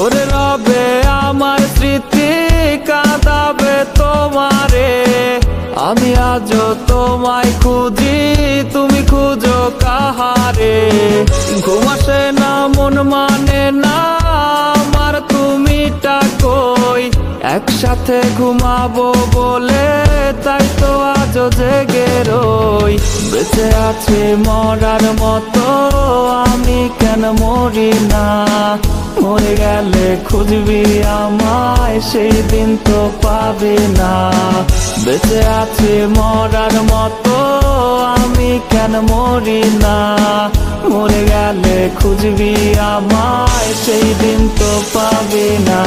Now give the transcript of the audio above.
ওরে রবে আমার স্মৃতি কাঁদাবে তোমারে, আমি আজও তোমায় খুঁজি, তুমি খুঁজো কাহারে। ঘুম আসে না, মন মানে না আমার, তুমিটা কই? একসাথে ঘুমাবো বলে তাই তো আজও জেগে রই। বেঁচে আছি মরার মতো, আমি কেন মরি না? মরে গেলে খুঁজবি আমায়, সেই দিন তো পাবি না। বেঁচে আছি মরার মতো, আমি কেন মরি না? মরে গেলে খুঁজবি আমায়, সেই দিন তো পাবি না।